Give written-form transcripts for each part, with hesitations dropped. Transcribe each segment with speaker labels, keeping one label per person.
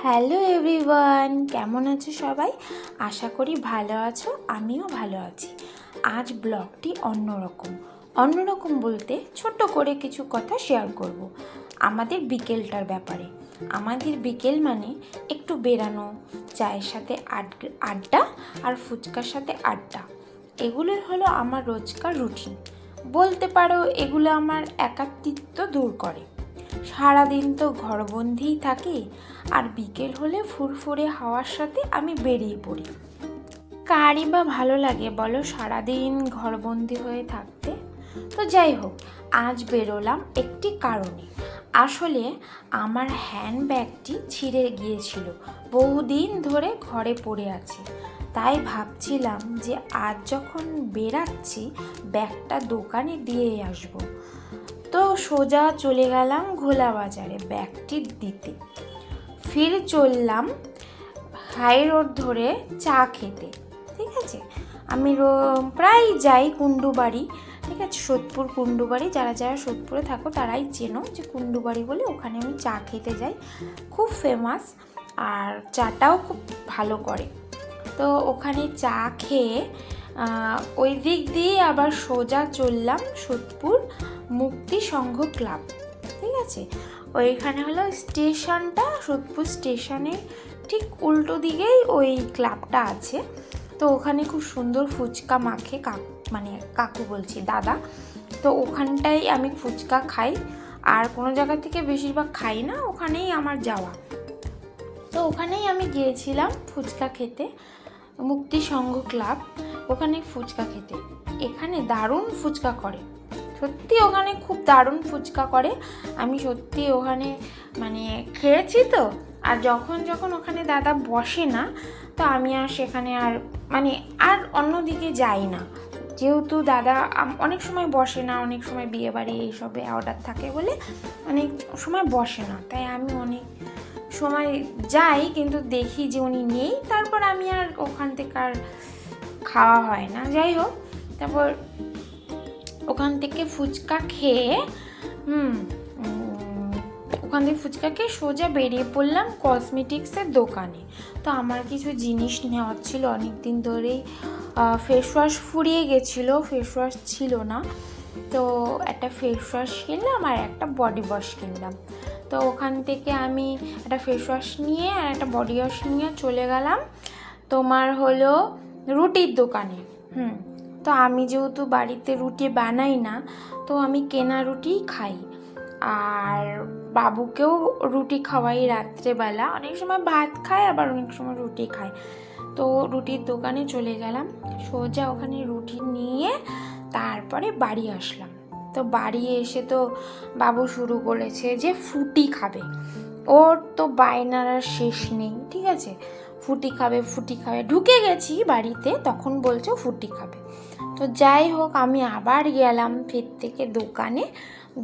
Speaker 1: Hello everyone, কেমন আছো সবাই? আশা করি ভালো আছো, আমিও ভালো আছি। আজ ব্লগটি অন্যরকম বলতে ছোট্ট করে কিছু কথা শেয়ার করব আমাদের বিকেলটার ব্যাপারে। আমাদের বিকেল মানে একটু বেরানো, চায়ের সাথে আড্ডা আর ফুচকার সাথে আড্ডা। এগুলোই হলো আমার রোজকার রুটিন। বলতে পারো এগুলো আমার একাকিত্ব দূর করে। সারাদিন তো ঘরবন্দিই থাকি, আর বিকেল হলে ফুরফুরে হাওয়ার সাথে আমি বেরিয়ে পড়ি। কারই বা ভালো লাগে বলো সারাদিন ঘরবন্দি হয়ে থাকতে? তো যাই হোক, আজ বেরোলাম একটি কারণে। আসলে আমার হ্যান্ডব্যাগটি ছিঁড়ে গিয়েছিল, বহুদিন ধরে ঘরে পড়ে আছে। তাই ভাবছিলাম যে আজ যখন বেরাচ্ছি ব্যাগটা দোকানে দিয়ে আসবো। তো সোজা চলে গেলাম ঘোলা বাজারে ব্যাগটি দিতে। ফির চললাম হাই রোড ধরে চা খেতে। ঠিক আছে, আমি প্রায় যাই কুণ্ডুবাড়ি। ঠিক আছে, সোদপুর কুণ্ডুবাড়ি, যারা যারা সোদপুরে থাকো তারাই চেনো যে কুণ্ডুবাড়ি বলে। ওখানে আমি চা খেতে যাই, খুব ফেমাস, আর চাটাও খুব ভালো করে। তো ওখানে চা খেয়ে ওই দিক দিয়ে আবার সোজা চললাম সোদপুর মুক্তি সংঘ ক্লাব। ঠিক আছে, ওইখানে হলো স্টেশনটা, সোদপুর স্টেশনের ঠিক উল্টো দিকেই ওই ক্লাবটা আছে। তো ওখানে খুব সুন্দর ফুচকা মাখে কাকু বলছি, দাদা। তো ওখানটাই আমি ফুচকা খাই, আর কোনো জায়গা থেকে বেশিরভাগ খাই না, ওখানেই আমার যাওয়া। তো ওখানেই আমি গিয়েছিলাম ফুচকা খেতে, মুক্তি সংঘ ক্লাব, ওখানে ফুচকা খেতে। এখানে দারুণ ফুচকা করে, সত্যি ওখানে খুব দারুণ ফুচকা করে। আমি সত্যি ওখানে খেয়েছি তো। আর যখন ওখানে দাদা বসে না, তো আমি আর সেখানে আর অন্যদিকে যাই না, যেহেতু দাদা অনেক সময় বসে না, অনেক সময় বিয়েবাড়ি এইসবে অর্ডার থাকে বলে অনেক সময় বসে না। তাই আমি অনেক সময় যাই, কিন্তু দেখি যে উনি নেই, তারপর আমি আর ওখান থেকে আর খাওয়া হয় না। যাই হোক, তারপর ওখান থেকে ফুচকা খেয়ে সোজা বেরিয়ে পড়লাম কসমেটিক্সের দোকানে। তো আমার কিছু জিনিস নেওয়ার ছিল, অনেক দিন ধরেই ফেস ওয়াশ ফুরিয়ে গেছিলো, ফেস ওয়াশ ছিল না। তো একটা ফেস ওয়াশ কিনলাম আর একটা বডি ওয়াশ কিনলাম। তো ওখান থেকে আমি একটা ফেস ওয়াশ নিয়ে আর একটা বডি ওয়াশ নিয়ে চলে গেলাম তোমার হলো রুটির দোকানে। তো আমি যেহেতু বাড়িতে রুটি বানাই না, তো আমি কেনা রুটিই খাই, আর বাবুকেও রুটি খাওয়াই রাত্রেবেলা। অনেক সময় ভাত খায়, আবার অনেক সময় রুটি খায়। তো রুটির দোকানে চলে গেলাম, সোজা ওখানে রুটি নিয়ে তারপরে বাড়ি আসলাম। তো বাড়ি এসে তো বাবু শুরু করেছে যে ফুটি খাবে। ওর তো বায়নার আর শেষ নেই। ঠিক আছে, ফুটি খাবে। ঢুকে গেছি বাড়িতে, তখন বলছে ফুটি খাবে। তো যাই হোক, আমি আবার গেলাম ফের থেকে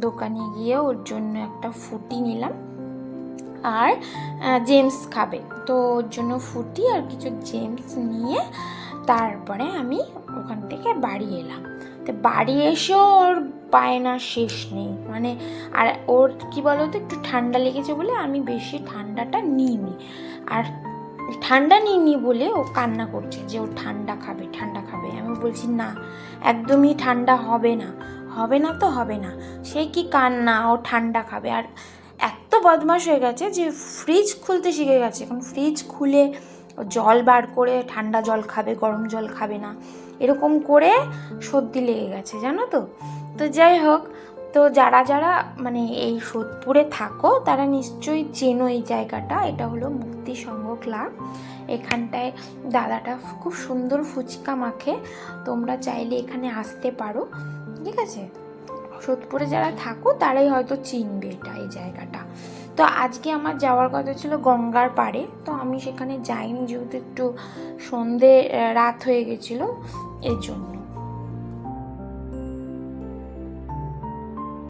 Speaker 1: দোকানে গিয়ে ওর জন্য একটা ফুটি নিলাম, আর জেমস খাবে, তো ওর জন্য ফুটি আর কিছু জেমস নিয়ে তারপরে আমি ওখান থেকে বাড়ি এলাম। তো বাড়ি এসেও ওর বায়নার শেষ নেই। আর ওর কি বলতো, একটু ঠান্ডা লেগেছে বলে আমি বেশি ঠান্ডাটা নিইনি, আর ঠান্ডা নিইনি বলে ও কান্না করছে যে ও ঠান্ডা খাবে। আমি বলছি না, একদমই ঠান্ডা হবে না, তো হবে না। সে কি কান্না, ও ঠান্ডা খাবে। আর এত বদমাশ হয়ে গেছে যে ফ্রিজ খুলতে শিখে গেছে। এখন ফ্রিজ খুলে জল বার করে ঠান্ডা জল খাবে, গরম জল খাবে না, এরকম করে সর্দি লেগে গেছে, জানো তো। তো যাই হোক, তো যারা এই সোদপুরে থাকো তারা নিশ্চয়ই চেনো এই জায়গাটা। এটা হলো মুক্তি সংঘ ক্লাব। এখানটায় দাদাটা খুব সুন্দর ফুচকা মাখে, তোমরা চাইলে এখানে আসতে পারো। ঠিক আছে, সোদপুরে যারা থাকো তারাই হয়তো চিনবে এই জায়গাটা। তো আজকে আমার যাওয়ার কথা ছিল গঙ্গার পাড়ে, তো আমি সেখানে যাইনি, যেহেতু একটু রাত হয়ে গেছিলো, এর জন্য।